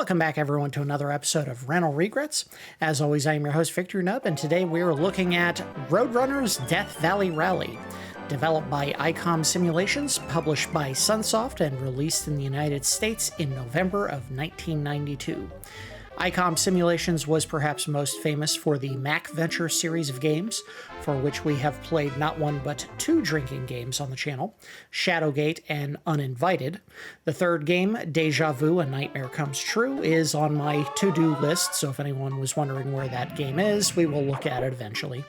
Welcome back, everyone, to another episode of Rental Regrets. As always, I am your host, Victor Nub, and today we're looking at Roadrunner's Death Valley Rally. Developed by ICOM Simulations, published by Sunsoft, and released in the United States in November of 1992. ICOM Simulations was perhaps most famous for the Mac Venture series of games, for which we have played not one but two drinking games on the channel, Shadowgate and Uninvited. The third game, Deja Vu, A Nightmare Comes True, is on my to-do list, so if anyone was wondering where that game is, we will look at it eventually.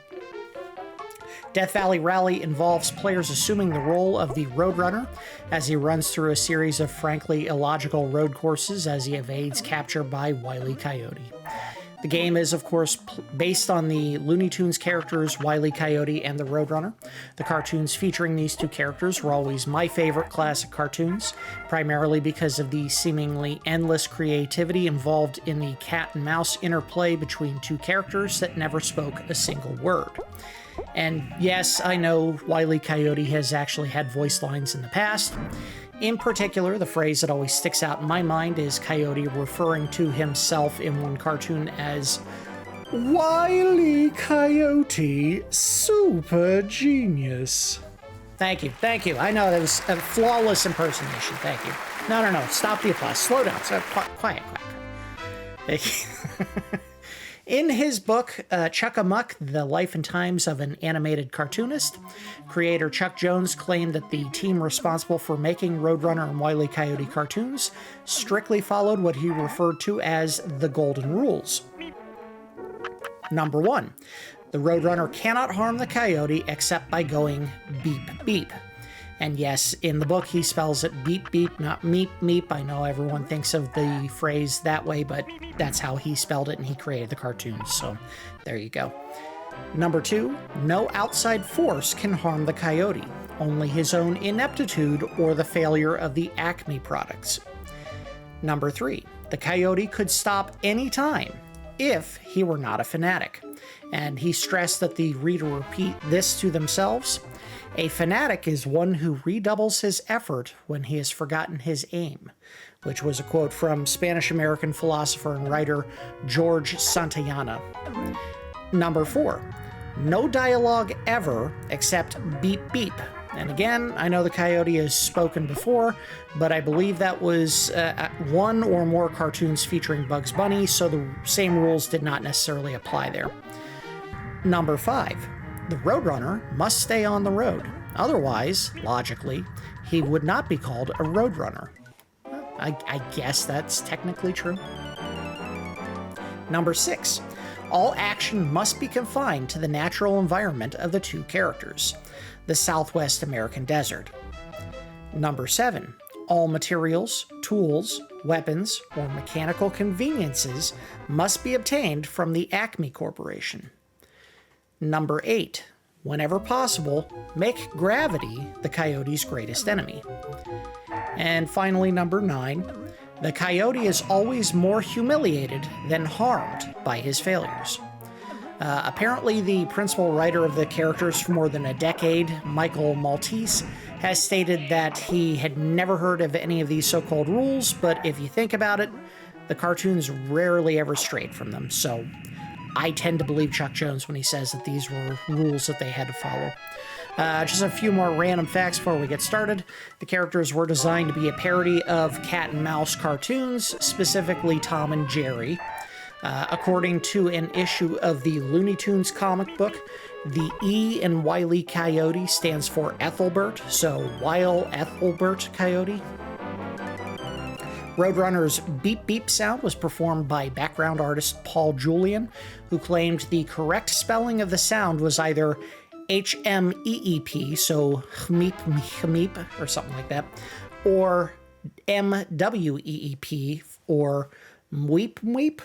Death Valley Rally involves players assuming the role of the Roadrunner as he runs through a series of frankly illogical road courses as he evades capture by Wile E. Coyote. The game is, of course, based on the Looney Tunes characters Wile E. Coyote and the Roadrunner. The cartoons featuring these two characters were always my favorite classic cartoons, primarily because of the seemingly endless creativity involved in the cat and mouse interplay between two characters that never spoke a single word. And yes, I know Wile E. Coyote has actually had voice lines in the past. In particular, the phrase that always sticks out in my mind is Coyote referring to himself in one cartoon as Wile E. Coyote, super genius. Thank you. I know that was a flawless impersonation. Thank you. No. Stop the applause. Slow down. Quiet. Thank you. In his book, Chuck-a-Muck, The Life and Times of an Animated Cartoonist, creator Chuck Jones claimed that the team responsible for making Roadrunner and Wile E. Coyote cartoons strictly followed what he referred to as the Golden Rules. Number 1, the Roadrunner cannot harm the coyote except by going beep beep. And yes, in the book, he spells it beep beep, not meep meep. I know everyone thinks of the phrase that way, but that's how he spelled it, and he created the cartoons, so there you go. Number 2, no outside force can harm the coyote, only his own ineptitude or the failure of the Acme products. Number 3, the coyote could stop any time if he were not a fanatic, and he stressed that the reader repeat this to themselves. A fanatic is one who redoubles his effort when he has forgotten his aim, which was a quote from Spanish-American philosopher and writer George Santayana. Number 4, no dialogue ever except beep beep. And again, I know the coyote has spoken before, but I believe that was one or more cartoons featuring Bugs Bunny, so the same rules did not necessarily apply there. Number 5, the Roadrunner must stay on the road. Otherwise, logically, he would not be called a Roadrunner. I guess that's technically true. Number 6, all action must be confined to the natural environment of the two characters, the Southwest American desert. Number 7, all materials, tools, weapons, or mechanical conveniences must be obtained from the Acme Corporation. Number 8, whenever possible, make gravity the coyote's greatest enemy. And finally, number 9, the coyote is always more humiliated than harmed by his failures. Apparently, the principal writer of the characters for more than a decade, Michael Maltese, has stated that he had never heard of any of these so-called rules, but if you think about it, the cartoons rarely ever strayed from them, so I tend to believe Chuck Jones when he says that these were rules that they had to follow. Just a few more random facts before we get started. The characters were designed to be a parody of cat and mouse cartoons, specifically Tom and Jerry. According to an issue of the Looney Tunes comic book, the E in Wile E. Coyote stands for Ethelbert, so Wile Ethelbert Coyote. Roadrunner's beep beep sound was performed by background artist Paul Julian, who claimed the correct spelling of the sound was either HMEEP, so MEEP MEEP, or something like that, or MWEEP, or MEEP MEEP.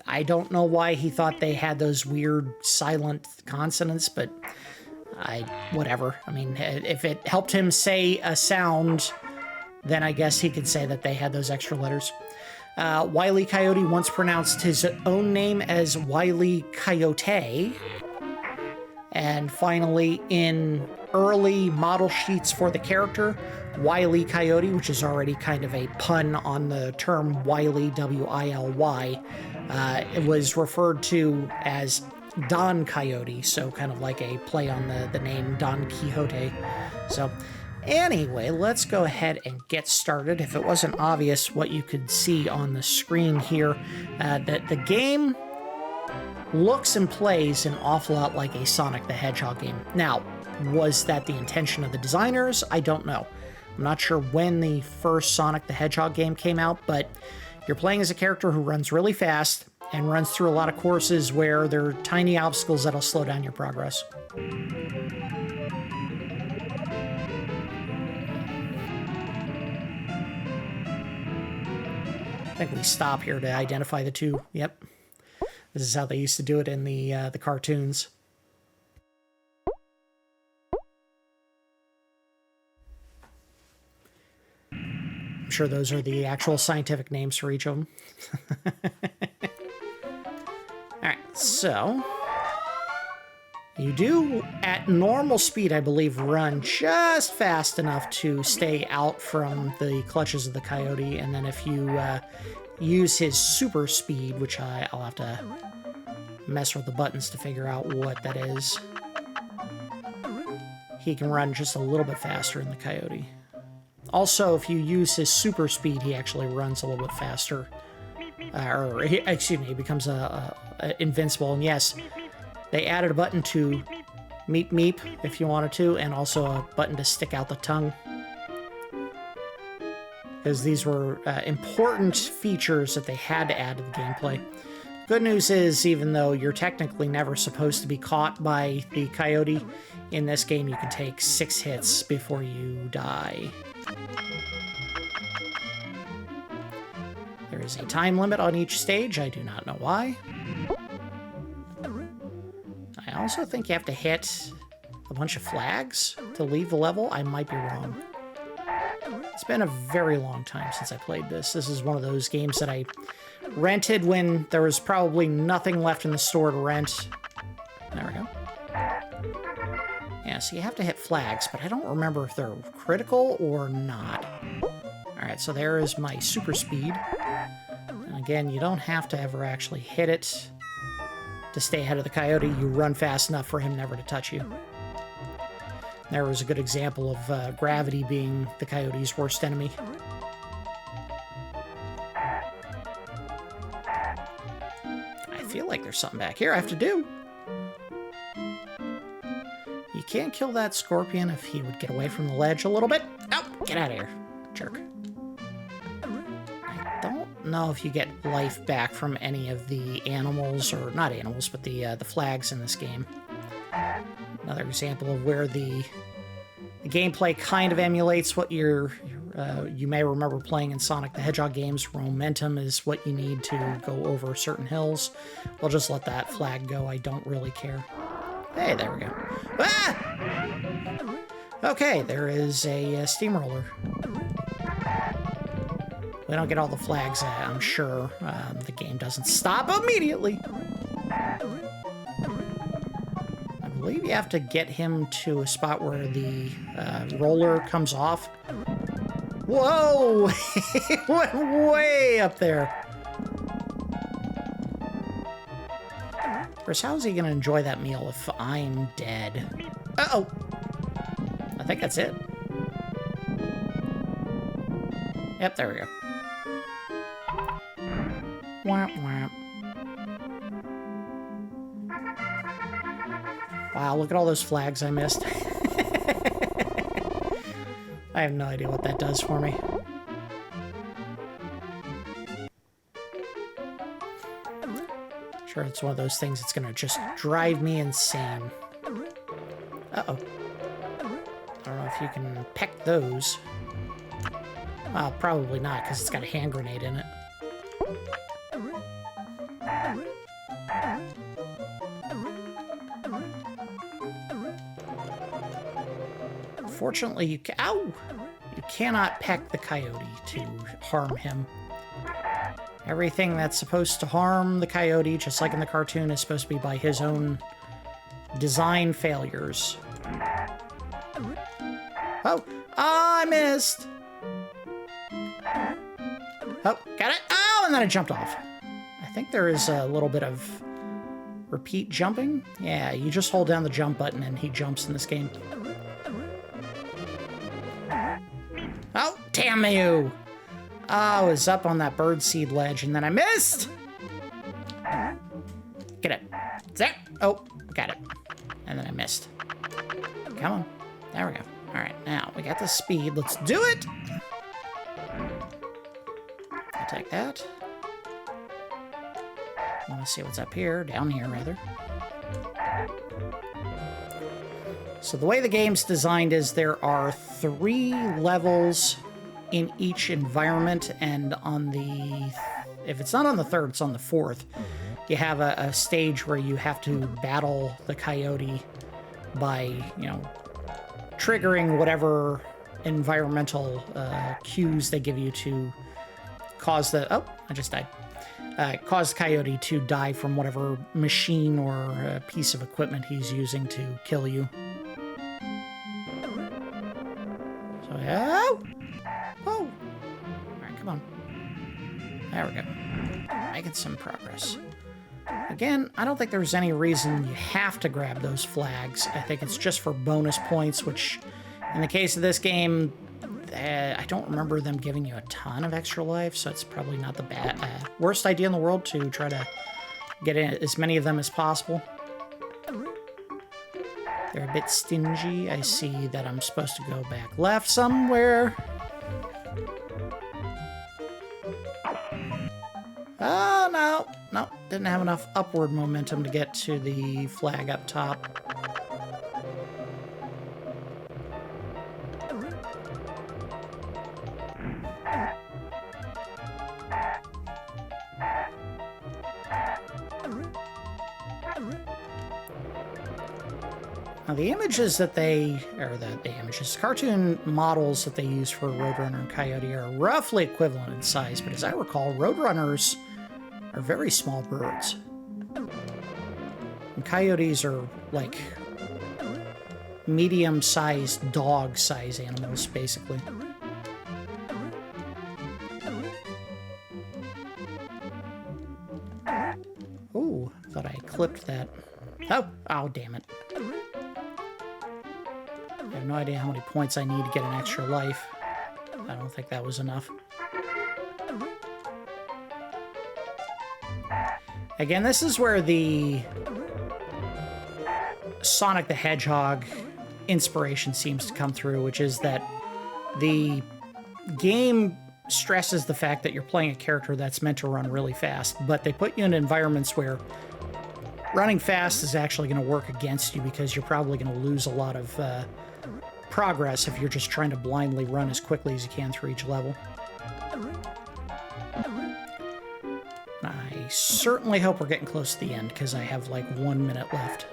I don't know why he thought they had those weird silent consonants, but whatever. I mean, if it helped him say a sound, then I guess he could say that they had those extra letters. Wile E. Coyote once pronounced his own name as Wile E. Coyote, And finally, in early model sheets for the character, Wile E Coyote, which is already kind of a pun on the term Wiley, W-I-L-Y, it was referred to as Don Coyote, so kind of like a play on the name Don Quixote. So anyway, let's go ahead and get started. If it wasn't obvious what you could see on the screen here, that the game looks and plays an awful lot like a Sonic the Hedgehog game. Now, was that the intention of the designers? I don't know. I'm not sure when the first Sonic the Hedgehog game came out, but you're playing as a character who runs really fast and runs through a lot of courses where there are tiny obstacles that'll slow down your progress. I think we stop here to identify the two. Yep. This is how they used to do it in the cartoons. I'm sure those are the actual scientific names for each of them. Alright, so you do, at normal speed, I believe, run just fast enough to stay out from the clutches of the Coyote, and then if you use his super speed, which I'll have to mess with the buttons to figure out what that is, he can run just a little bit faster than the Coyote. Also, if you use his super speed, he actually runs a little bit faster. He becomes invincible. And yes, they added a button to MEEP MEEP if you wanted to, and also a button to stick out the tongue, because these were important features that they had to add to the gameplay. Good news is, even though you're technically never supposed to be caught by the Coyote, in this game you can take 6 hits before you die. There is a time limit on each stage. I do not know why. I also think you have to hit a bunch of flags to leave the level. I might be wrong. It's been a very long time since I played this. This is one of those games that I rented when there was probably nothing left in the store to rent. There we go. Yeah, so you have to hit flags, but I don't remember if they're critical or not. Alright, so there is my super speed. And again, you don't have to ever actually hit it to stay ahead of the Coyote. You run fast enough for him never to touch you. There was a good example of gravity being the Coyote's worst enemy. I feel like there's something back here I have to do. You can't kill that scorpion if he would get away from the ledge a little bit. Oh, get out of here, jerk. I don't know if you get life back from any of the animals, or not animals, but the flags in this game. Another example of where the gameplay kind of emulates what you may remember playing in Sonic the Hedgehog games. Momentum is what you need to go over certain hills. We'll just let that flag go. I don't really care. Hey, there we go. Ah! Okay, there is a steamroller. We don't get all the flags, I'm sure. The game doesn't stop immediately. I believe you have to get him to a spot where the roller comes off. Whoa! It went way up there. Chris, how's he gonna enjoy that meal if I'm dead? Uh-oh! I think that's it. Yep, there we go. Womp womp. Wow, look at all those flags I missed. I have no idea what that does for me. Sure, it's one of those things that's gonna just drive me insane. Uh-oh. I don't know if you can peck those. Well, probably not, because it's got a hand grenade in it. Fortunately, you cannot peck the Coyote to harm him. Everything that's supposed to harm the Coyote, just like in the cartoon, is supposed to be by his own Design failures. Oh, I missed. Oh, got it. Oh, and then I jumped off. I think there is a little bit of repeat jumping. Yeah, you just hold down the jump button and he jumps in this game. Oh, damn you. Oh, I was up on that birdseed ledge and then I missed. Get it. There. Oh, got it. And then I missed. Come on. There we go. All right, now we got the speed. Let's do it. I'll take that. I want to see what's up here, down here rather. So the way the game's designed is there are 3 levels in each environment, and on the, if it's not on the 3rd, it's on the 4th. You have a stage where you have to battle the coyote by, you know, triggering whatever environmental cues they give you to cause the... Oh, I just died. Cause the coyote to die from whatever machine or piece of equipment he's using to kill you. So, oh! Oh! All right, come on. There we go. Making some progress. Again, I don't think there's any reason you have to grab those flags. I think it's just for bonus points, which, in the case of this game, I don't remember them giving you a ton of extra life, so it's probably not the worst idea in the world to try to get in as many of them as possible. They're a bit stingy. I see that I'm supposed to go back left somewhere. Oh, no. No, didn't have enough upward momentum to get to the flag up top. Now, the images that cartoon models that they use for Roadrunner and Coyote are roughly equivalent in size, but as I recall, Roadrunners are very small birds. And coyotes are like medium-sized dog-size animals, basically. Ooh, thought I clipped that. Oh, damn it. I have no idea how many points I need to get an extra life. I don't think that was enough. Again, this is where the Sonic the Hedgehog inspiration seems to come through, which is that the game stresses the fact that you're playing a character that's meant to run really fast, but they put you in environments where running fast is actually going to work against you because you're probably going to lose a lot of progress if you're just trying to blindly run as quickly as you can through each level. I certainly hope we're getting close to the end, because I have like 1 minute left.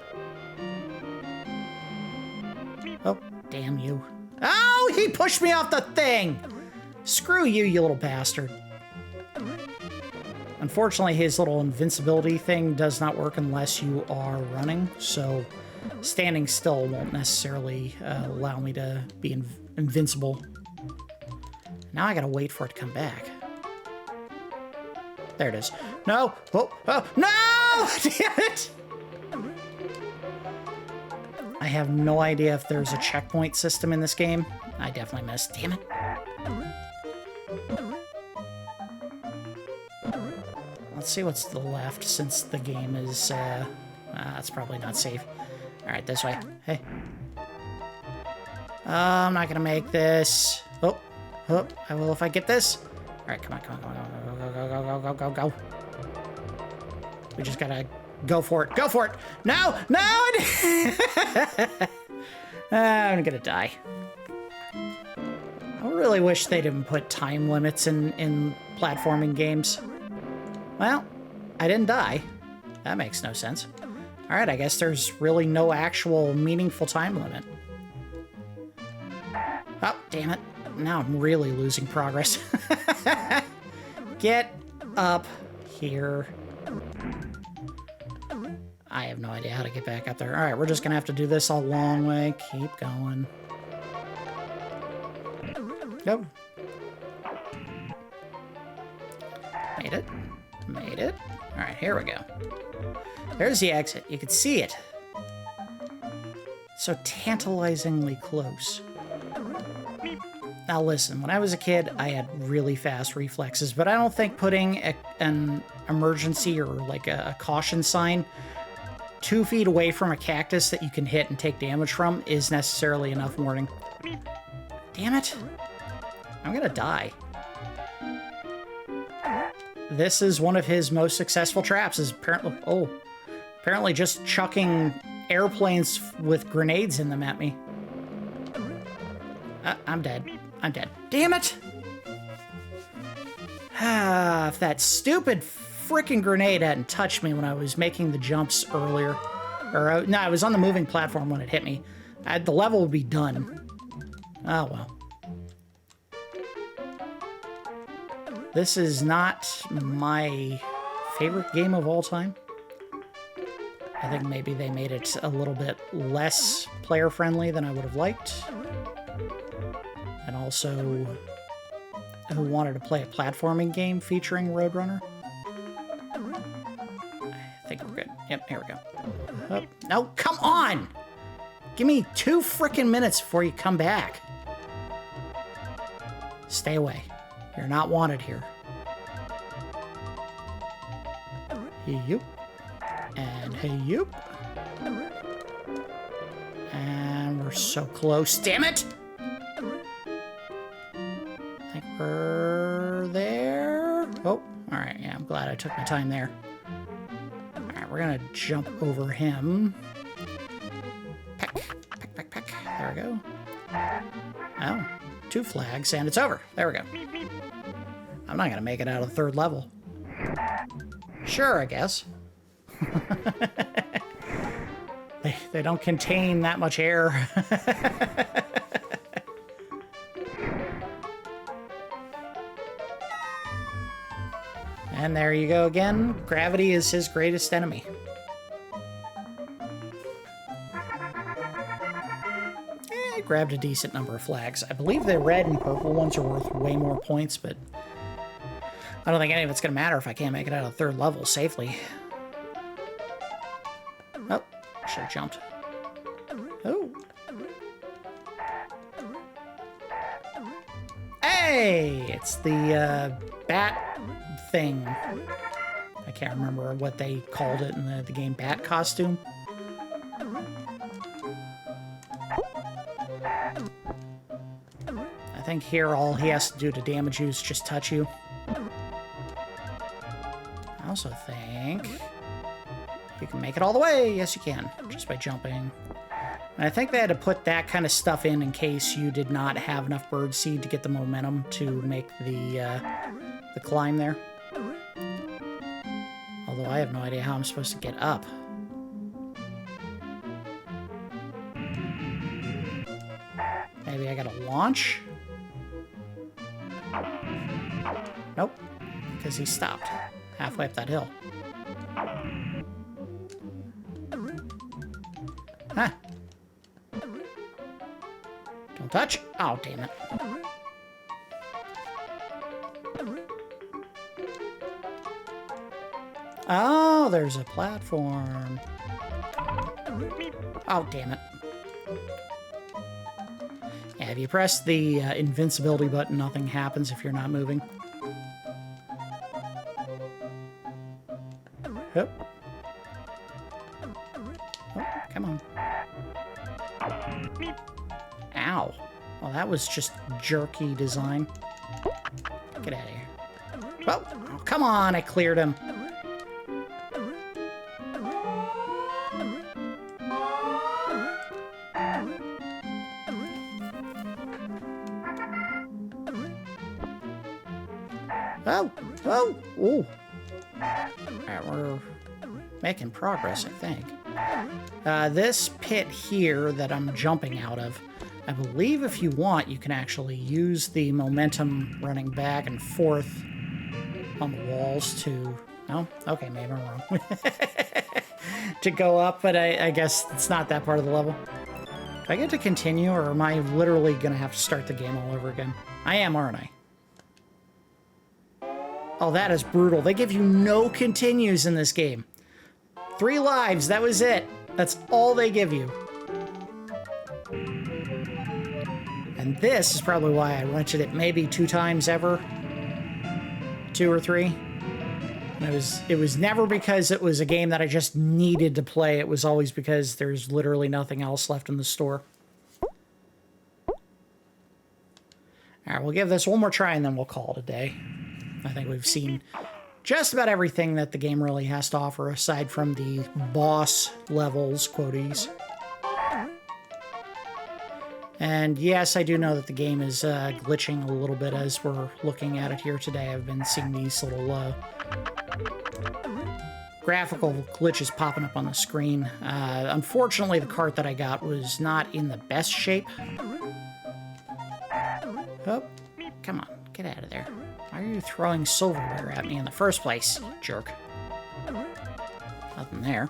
Oh, damn you. Oh, he pushed me off the thing! Screw you, you little bastard. Unfortunately, his little invincibility thing does not work unless you are running, so standing still won't necessarily allow me to be invincible. Now I gotta wait for it to come back. There it is. No! Oh, no! Damn it! I have no idea if there's a checkpoint system in this game. I definitely missed. Damn it. Let's see what's to the left, since the game is, that's probably not safe. Alright, this way. Hey. I'm not gonna make this. Oh, I will if I get this. Alright, come on, go. We just gotta go for it. Go for it! No! No! I'm gonna die. I really wish they didn't put time limits in platforming games. Well, I didn't die. That makes no sense. Alright, I guess there's really no actual meaningful time limit. Oh, damn it. Now I'm really losing progress. Get up here. I have no idea how to get back up there. All right, we're just going to have to do this a long way. Keep going. Go. Made it. Made it. All right, here we go. There's the exit. You can see it. So tantalizingly close. Now listen, when I was a kid, I had really fast reflexes, but I don't think putting an emergency or like a caution sign 2 feet away from a cactus that you can hit and take damage from is necessarily enough warning. Damn it. I'm gonna die. This is one of his most successful traps, is apparently just chucking airplanes with grenades in them at me. I'm dead. I'm dead. Damn it! If that stupid frickin' grenade hadn't touched me when I was making the jumps earlier. Or, no, I was on the moving platform when it hit me. The level would be done. Oh, well. This is not my favorite game of all time. I think maybe they made it a little bit less player-friendly than I would have liked. And also, who wanted to play a platforming game featuring Roadrunner? I think we're good. Yep, here we go. Oh, no, come on! Give me 2 frickin' minutes before you come back. Stay away. You're not wanted here. Yoop. And hey, yoop. And we're so close. Damn it! I think we're there. Oh, alright. Yeah, I'm glad I took my time there. Alright, we're gonna jump over him. Peck, peck, peck, peck. There we go. Oh, 2 flags, and it's over. There we go. I'm not gonna make it out of the 3rd level. Sure, I guess. They don't contain that much air. And there you go again. Gravity is his greatest enemy. I grabbed a decent number of flags. I believe the red and purple ones are worth way more points, but I don't think any of it's going to matter if I can't make it out of the 3rd level safely. Oh, should have jumped. Oh. Hey! It's the bat thing. I can't remember what they called it in the game. Bat costume? I think here all he has to do to damage you is just touch you. I also think you can make it all the way. Yes, you can, just by jumping. And I think they had to put that kind of stuff in case you did not have enough birdseed to get the momentum to make the climb there. Although I have no idea how I'm supposed to get up. Maybe I gotta launch? Nope, because he stopped halfway up that hill. Huh. Don't touch. Oh, damn it. Oh, there's a platform. Oh, damn it. Yeah, if you press the invincibility button, nothing happens if you're not moving. Yep. Oh, come on. Ow. Well, that was just jerky design. Get out of here. Oh, come on, I cleared him. Oh, oh, ooh. Alright, we're making progress, I think. This pit here that I'm jumping out of, I believe if you want, you can actually use the momentum running back and forth on the walls to... Oh, okay, maybe I'm wrong. to go up, but I guess it's not that part of the level. Do I get to continue, or am I literally going to have to start the game all over again? I am, aren't I? Oh, that is brutal. They give you no continues in this game. 3 lives, that was it. That's all they give you. And this is probably why I rented it maybe 2 times ever. 2 or 3. It was never because it was a game that I just needed to play. It was always because there's literally nothing else left in the store. Alright, we'll give this one more try and then we'll call it a day. I think we've seen just about everything that the game really has to offer aside from the boss levels, quoties. And yes, I do know that the game is glitching a little bit as we're looking at it here today. I've been seeing these little graphical glitches popping up on the screen. Unfortunately, the cart that I got was not in the best shape. Oh, come on, get out of there. Why are you throwing silverware at me in the first place, you jerk? Nothing there.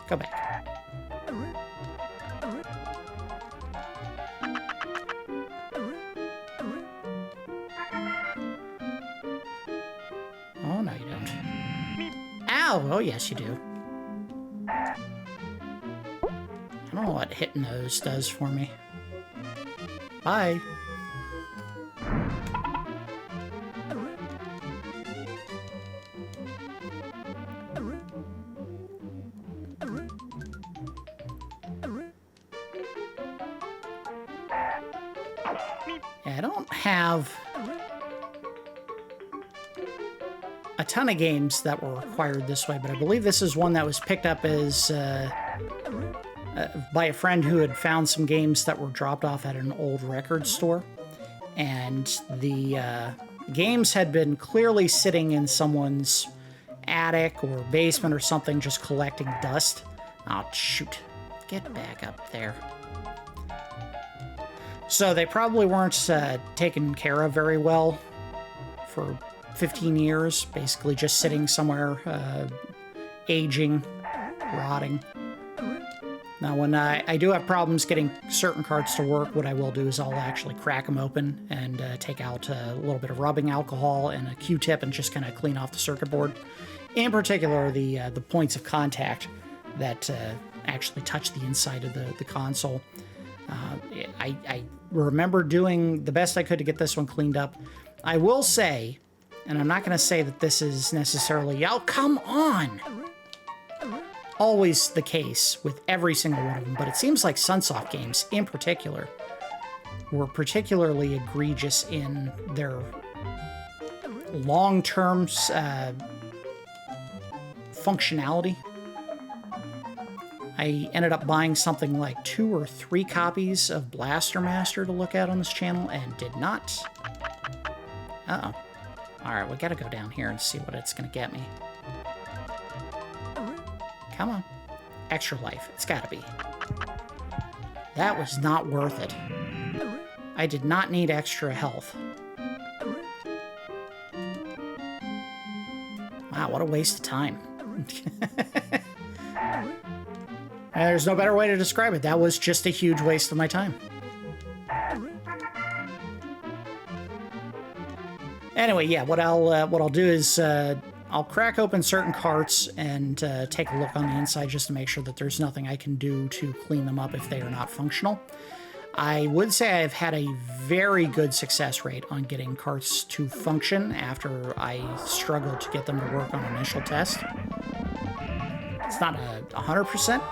Go back. Oh, no, you don't. Ow! Oh, yes, you do. I don't know what hitting those does for me. Bye. Yeah, I don't have a ton of games that were required this way, but I believe this is one that was picked up as by a friend who had found some games that were dropped off at an old record store. And the games had been clearly sitting in someone's attic or basement or something, just collecting dust. Oh, shoot. Get back up there. So they probably weren't taken care of very well for 15 years, basically just sitting somewhere, aging, rotting. Now, when I do have problems getting certain carts to work, what I will do is I'll actually crack them open and take out a little bit of rubbing alcohol and a Q-tip and just kind of clean off the circuit board. In particular, the points of contact that actually touch the inside of the console. I remember doing the best I could to get this one cleaned up. I will say, and I'm not going to say that this is necessarily, oh, come on! Always the case with every single one of them, but it seems like Sunsoft games, in particular, were particularly egregious in their long-term functionality. I ended up buying something like 2 or 3 copies of Blaster Master to look at on this channel, and did not. Uh-oh. Alright, we gotta go down here and see what it's gonna get me. Come on. Extra life. It's gotta be. That was not worth it. I did not need extra health. Wow, what a waste of time. There's no better way to describe it. That was just a huge waste of my time. Anyway, yeah, what I'll do is I'll crack open certain carts and take a look on the inside just to make sure that there's nothing I can do to clean them up if they are not functional. I would say I've had a very good success rate on getting carts to function after I struggled to get them to work on initial test. It's not 100%.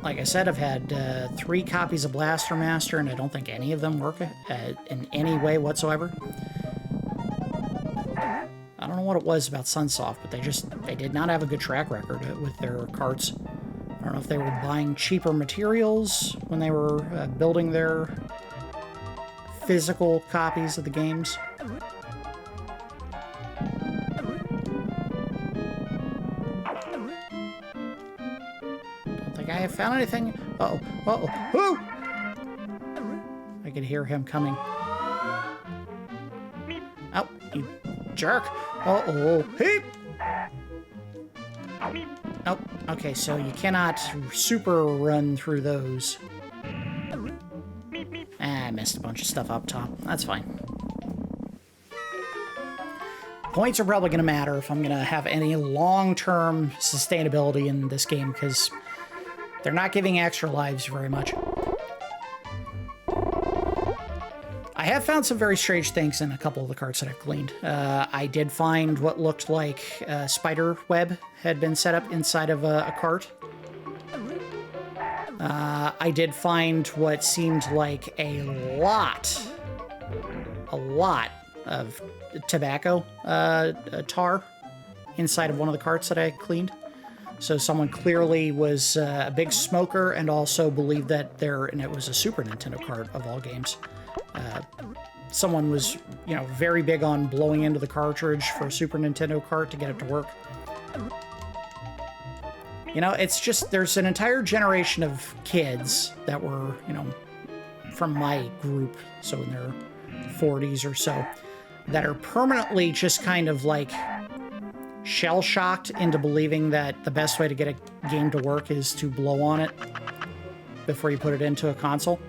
Like I said, I've had 3 copies of Blaster Master, and I don't think any of them work in any way whatsoever. I don't know what it was about Sunsoft, but they did not have a good track record with their carts. I don't know if they were buying cheaper materials when they were building their physical copies of the games. Don't think I have found anything. Uh-oh, uh-oh, woo! I could hear him coming. Oh, you jerk. Uh-oh. Hey! Oh, okay, so you cannot super run through those. Ah, I missed a bunch of stuff up top. That's fine. Points are probably going to matter if I'm going to have any long-term sustainability in this game, because they're not giving extra lives very much. I have found some very strange things in a couple of the carts that I've cleaned. I did find what looked like a spider web had been set up inside of a cart. I did find what seemed like a lot of tobacco tar inside of one of the carts that I cleaned. So someone clearly was a big smoker and also believed that and it was a Super Nintendo cart of all games. Someone was, you know, very big on blowing into the cartridge for a Super Nintendo cart to get it to work. You know, it's just, there's an entire generation of kids that were, you know, from my group, so in their 40s or so, that are permanently just kind of like shell-shocked into believing that the best way to get a game to work is to blow on it before you put it into a console.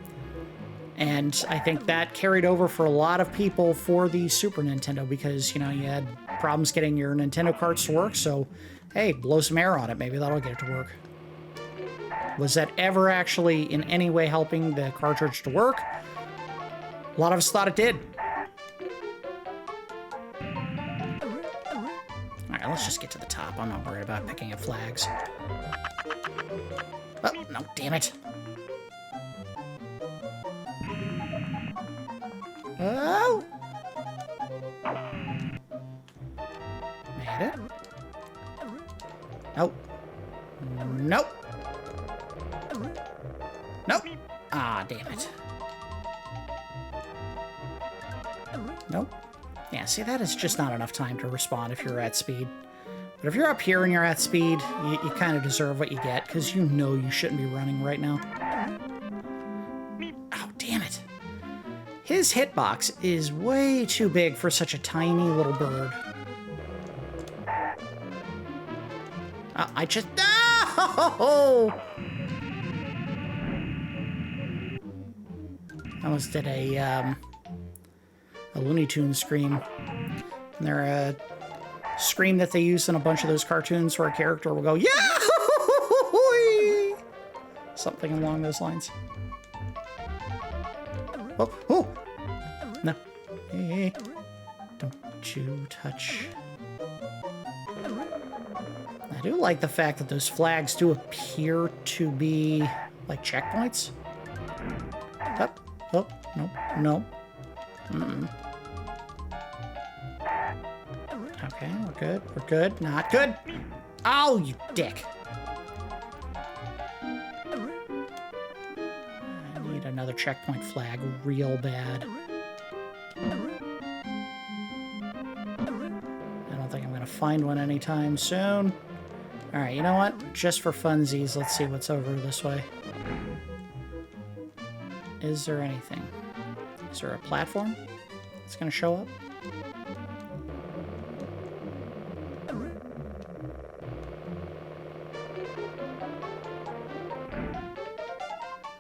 And I think that carried over for a lot of people for the Super Nintendo because, you know, you had problems getting your Nintendo carts to work, so, hey, blow some air on it. Maybe that'll get it to work. Was that ever actually in any way helping the cartridge to work? A lot of us thought it did. Alright, let's just get to the top. I'm not worried about picking up flags. Oh, no, damn it. Oh! Made it? Nope. Nope. Nope. Ah, damn it. Nope. Yeah, see, that is just not enough time to respond if you're at speed. But if you're up here and you're at speed, you kind of deserve what you get, because you know you shouldn't be running right now. Oh, damn it. His hitbox is way too big for such a tiny little bird. I just... Oh! I almost did a Looney Tunes scream. And they're a scream that they use in a bunch of those cartoons where a character will go, yeah! Something along those lines. Oh, oh! No. Hey, don't you touch. I do like the fact that those flags do appear to be like checkpoints. Oh, oh, no, no. Mm-mm. Okay, we're good, we're good. Not good. Oh, you dick. I need another checkpoint flag real bad. I don't think I'm going to find one anytime soon. Alright, you know what? Just for funsies, let's see what's over this way. Is there anything? Is there a platform that's going to show up?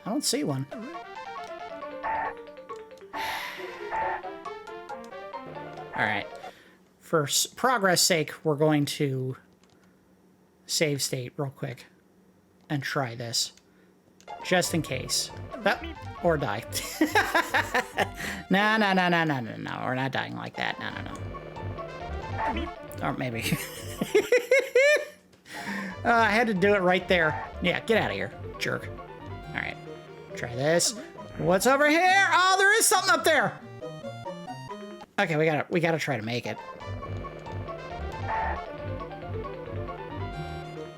I don't see one. Alright. For progress sake, we're going to save state real quick and try this. Just in case. Oh, or die. No, no, no, no, no, no, no. We're not dying like that. No, no, no. Or maybe. I had to do it right there. Yeah, get out of here, jerk. Alright. Try this. What's over here? Oh, there is something up there! Okay, we gotta try to make it.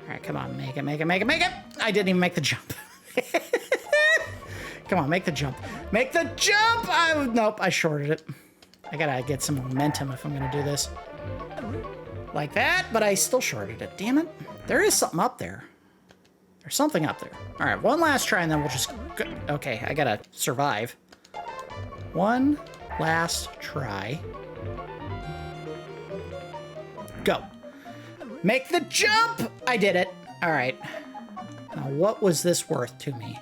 Alright, come on, make it, make it, make it, make it! I didn't even make the jump. Come on, make the jump. Make the jump! Nope, I shorted it. I gotta get some momentum if I'm gonna do this. Like that, but I still shorted it. Damn it. There is something up there. There's something up there. Alright, one last try and then we'll just... Okay, I gotta survive. One last try. Go. Make the jump! I did it. All right. Now, what was this worth to me?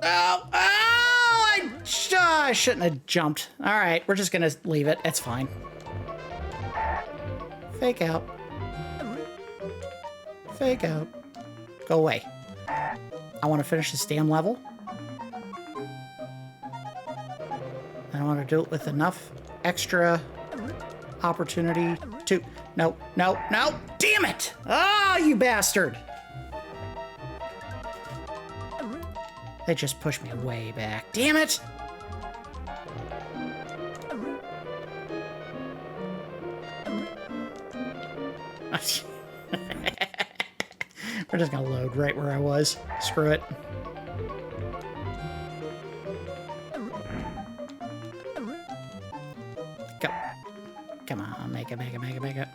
Oh, I shouldn't have jumped. All right, we're just gonna leave it. It's fine. Fake out. Fake out. Go away. I want to finish this damn level. I want to do it with enough extra opportunity to... No, no, no! Damn it! Ah, you bastard! They just pushed me way back. Damn it! We're just gonna load right where I was. Screw it. Go. Come on, make it, make it, make it, make it.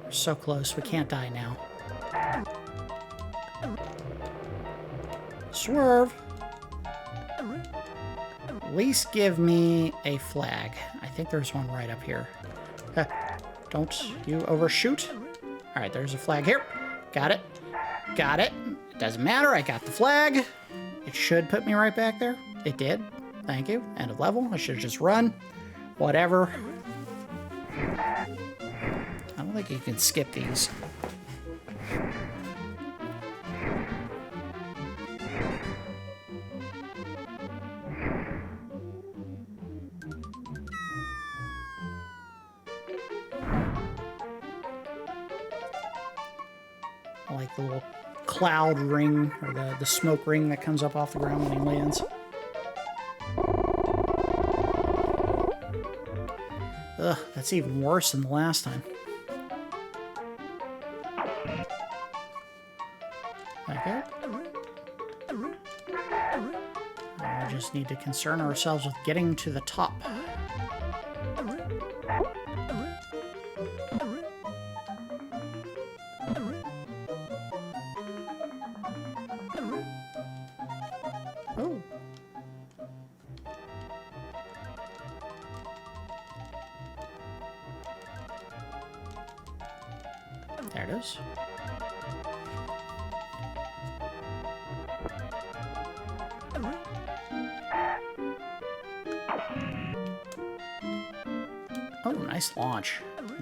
We're so close, we can't die now. Swerve. At least give me a flag. I think there's one right up here. Don't you overshoot. All right, there's a flag here. Got it. Got it. It doesn't matter. I got the flag. It should put me right back there. It did. Thank you. End of level. I should have just run. Whatever. I don't think you can skip these. I like the little cloud ring, or the smoke ring that comes up off the ground when he lands. Ugh, that's even worse than the last time. Okay. We just need to concern ourselves with getting to the top. Oh. There it is. Oh, nice launch.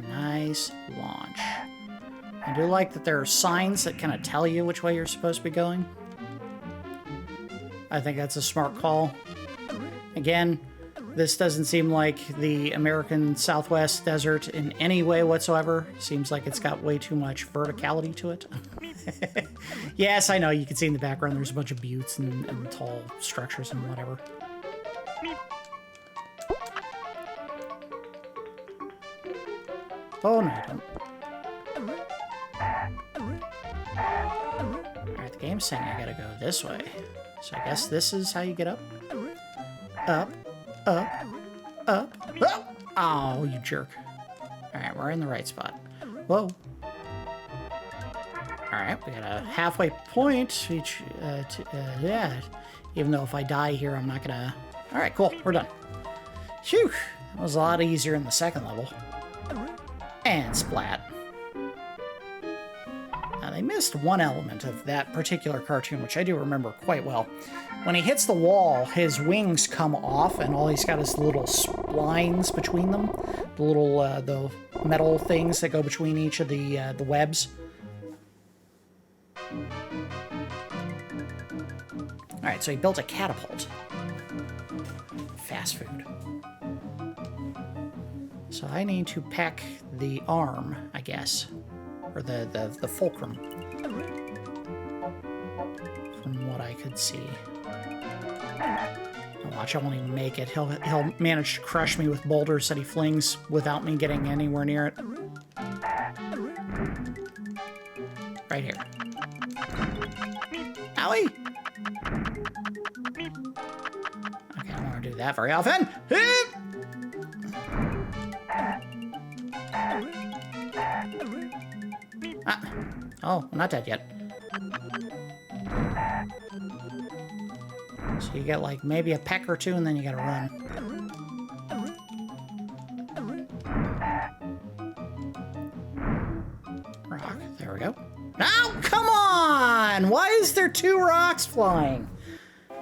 Nice launch. I do like that there are signs that kind of tell you which way you're supposed to be going. I think that's a smart call. Again, this doesn't seem like the American Southwest desert in any way whatsoever. Seems like it's got way too much verticality to it. Yes, I know. You can see in the background there's a bunch of buttes and tall structures and whatever. Oh, no, I don't. Alright, the game's saying I gotta go this way. So I guess this is how you get up. Up, up, up, up! Oh, you jerk. Alright, we're in the right spot. Whoa. Alright, we got a halfway point each, yeah. Even though if I die here, I'm not gonna... Alright, cool, we're done. Phew, that was a lot easier in the second level. And splat. Now, they missed one element of that particular cartoon, which I do remember quite well. When he hits the wall, his wings come off, and all he's got is little splines between them. The little, the metal things that go between each of the webs. Alright, so he built a catapult. Fast food. So I need to pack the arm, I guess. Or the fulcrum. From what I could see. Watch, I won't even make it. He'll manage to crush me with boulders that he flings without me getting anywhere near it. Right here. Owie! Okay, I don't want to do that very often. Ah. Oh, I'm not dead yet. So you get like maybe a peck or two and then you gotta run. rock. There we go. Oh, come on! Why is there 2 rocks flying?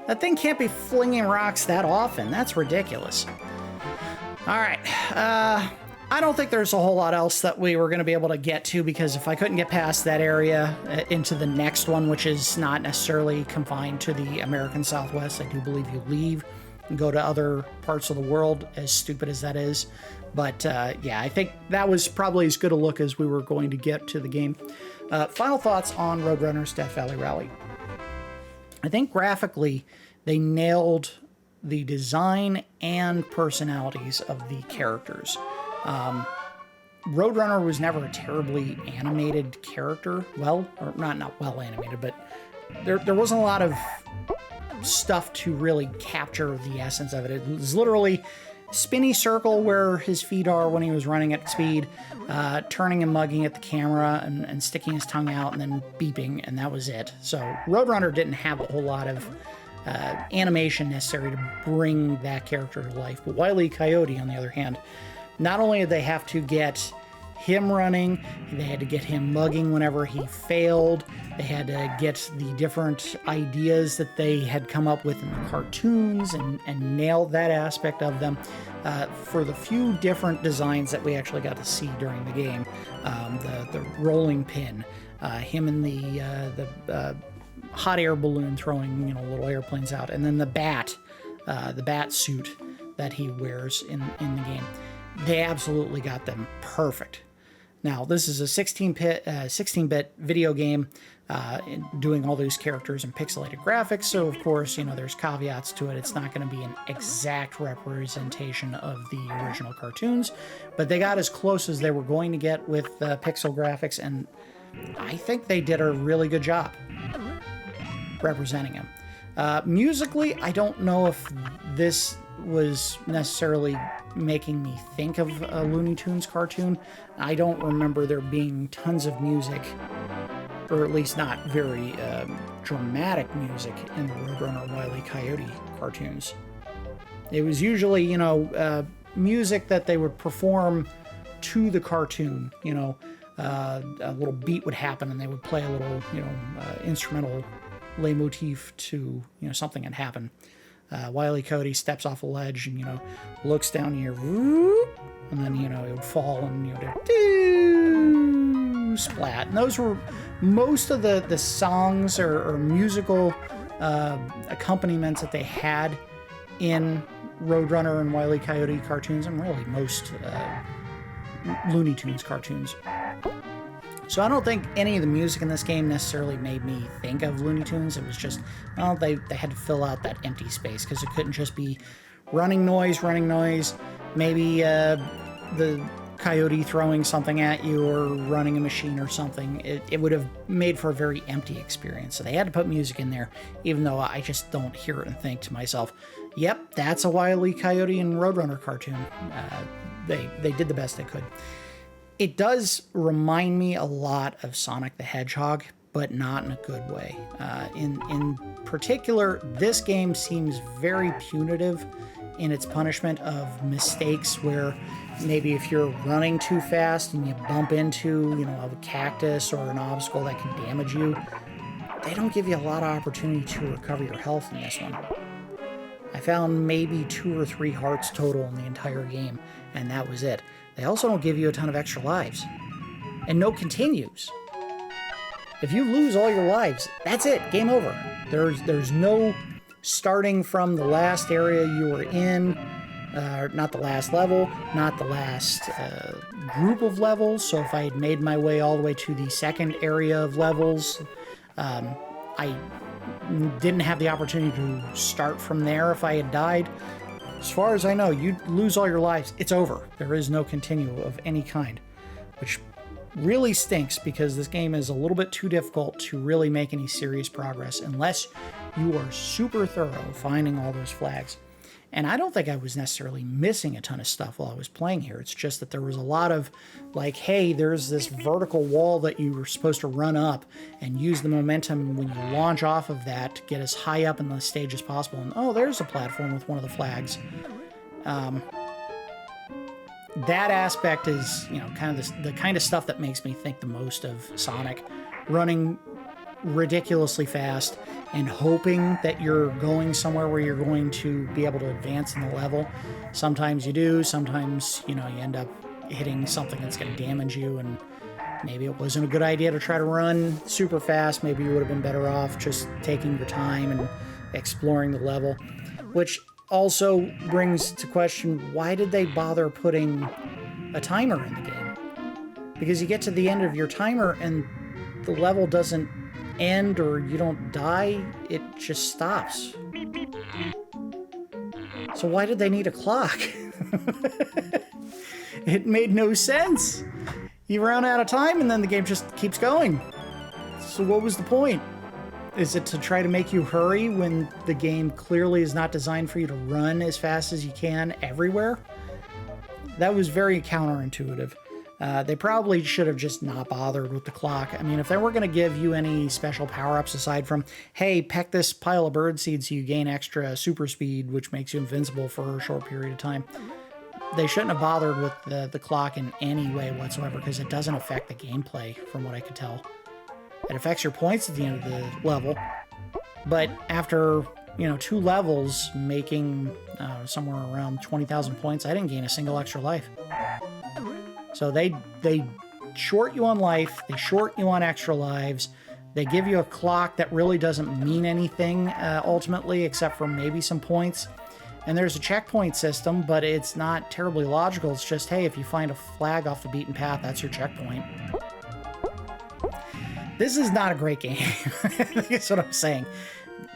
That thing can't be flinging rocks that often. That's ridiculous. All right. I don't think there's a whole lot else that we were going to be able to get to, because if I couldn't get past that area into the next one, which is not necessarily confined to the American Southwest, I do believe you leave and go to other parts of the world, as stupid as that is. But yeah, I think that was probably as good a look as we were going to get to the game. Final thoughts on Roadrunner's Death Valley Rally. I think graphically, they nailed the design and personalities of the characters. Roadrunner was never a terribly animated character. Well, or not well animated, but there wasn't a lot of stuff to really capture the essence of it. It was literally spinny circle where his feet are when he was running at speed, turning and mugging at the camera and sticking his tongue out and then beeping, and that was it. So Roadrunner didn't have a whole lot of animation necessary to bring that character to life. But Wile E. Coyote, on the other hand, not only did they have to get him running, they had to get him mugging whenever he failed, they had to get the different ideas that they had come up with in the cartoons and nail that aspect of them. For the few different designs that we actually got to see during the game, the rolling pin, him in the hot air balloon throwing little airplanes out, and then the bat suit that he wears in the game. They absolutely got them perfect. Now, this is a 16-bit video game doing all those characters and pixelated graphics, so of course, there's caveats to it. It's not going to be an exact representation of the original cartoons, but they got as close as they were going to get with pixel graphics, and I think they did a really good job representing him. Musically, I don't know if this was necessarily making me think of a Looney Tunes cartoon. I don't remember there being tons of music, or at least not very dramatic music in the Roadrunner Wile E. Coyote cartoons. It was usually, music that they would perform to the cartoon. A little beat would happen and they would play a little, instrumental leitmotif to, something had happened. Wile E. Coyote steps off a ledge and, looks down here, whoop, and then, it would fall and, doo, splat. And those were most of the songs or musical accompaniments that they had in Roadrunner and Wile E. Coyote cartoons, and really most Looney Tunes cartoons. So I don't think any of the music in this game necessarily made me think of Looney Tunes. It was just, they had to fill out that empty space, because it couldn't just be running noise, maybe the coyote throwing something at you or running a machine or something. It would have made for a very empty experience. So they had to put music in there, even though I just don't hear it and think to myself, yep, that's a Wile E. Coyote and Roadrunner cartoon. They did the best they could. It does remind me a lot of Sonic the Hedgehog, but not in a good way. In particular, this game seems very punitive in its punishment of mistakes, where maybe if you're running too fast and you bump into, a cactus or an obstacle that can damage you, they don't give you a lot of opportunity to recover your health in this one. I found maybe 2 or 3 hearts total in the entire game, and that was it. They also don't give you a ton of extra lives. And no continues. If you lose all your lives, that's it. Game over. There's no starting from the last area you were in, not the last level, not the last group of levels. So if I had made my way all the way to the second area of levels, I didn't have the opportunity to start from there if I had died. As far as I know, you lose all your lives, it's over. There is no continue of any kind, which really stinks, because this game is a little bit too difficult to really make any serious progress unless you are super thorough finding all those flags. And I don't think I was necessarily missing a ton of stuff while I was playing here. It's just that there was a lot of, like, hey, there's this vertical wall that you were supposed to run up and use the momentum when you launch off of that to get as high up in the stage as possible. And, oh, there's a platform with one of the flags. that aspect is, you know, kind of the kind of stuff that makes me think the most of Sonic. Running ridiculously fast and hoping that you're going somewhere where you're going to be able to advance in the level. Sometimes you do, sometimes, you know, you end up hitting something that's going to damage you, and maybe it wasn't a good idea to try to run super fast. Maybe you would have been better off just taking your time and exploring the level, which also brings to question, why did they bother putting a timer in the game? Because you get to the end of your timer and the level doesn't end or you don't die, it just stops. So why did they need a clock? It made no sense. You run out of time and then the game just keeps going. So what was the point? Is it to try to make you hurry when the game clearly is not designed for you to run as fast as you can everywhere? That was very counterintuitive. They probably should have just not bothered with the clock. I mean, if they were going to give you any special power-ups aside from, hey, peck this pile of birdseed so you gain extra super speed, which makes you invincible for a short period of time, they shouldn't have bothered with the clock in any way whatsoever, because it doesn't affect the gameplay, from what I could tell. It affects your points at the end of the level, but after, you know, 2 levels making somewhere around 20,000 points, I didn't gain a single extra life. So they short you on life, they short you on extra lives, they give you a clock that really doesn't mean anything ultimately, except for maybe some points. And there's a checkpoint system, but it's not terribly logical. It's just, hey, if you find a flag off the beaten path, that's your checkpoint. This is not a great game. That's what I'm saying.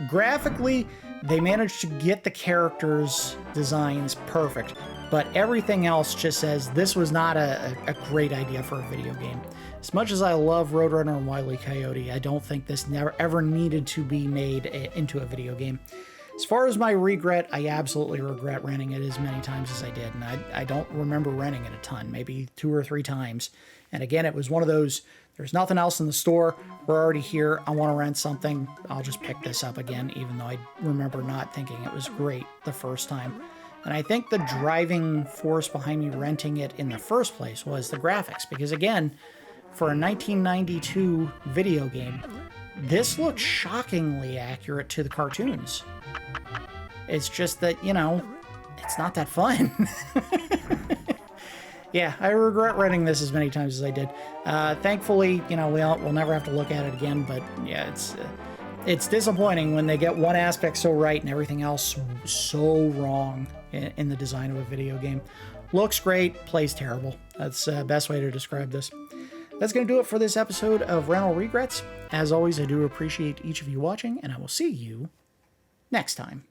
Graphically, they managed to get the characters' designs perfect, but everything else just says this was not a great idea for a video game. As much as I love Roadrunner and Wile E. Coyote, I don't think this ever needed to be made into a video game. As far as my regret, I absolutely regret renting it as many times as I did, and I don't remember renting it a ton, maybe 2 or 3 times. And again, it was one of those, there's nothing else in the store, we're already here, I want to rent something, I'll just pick this up again, even though I remember not thinking it was great the first time. And I think the driving force behind me renting it in the first place was the graphics, because again, for a 1992 video game, this looks shockingly accurate to the cartoons. It's just that, you know, it's not that fun. Yeah, I regret renting this as many times as I did. Thankfully, you know, we'll never have to look at it again, but yeah, it's disappointing when they get one aspect so right and everything else so wrong in the design of a video game. Looks great, plays terrible. That's the best way to describe this. That's going to do it for this episode of Rental Regrets. As always, I do appreciate each of you watching, and I will see you next time.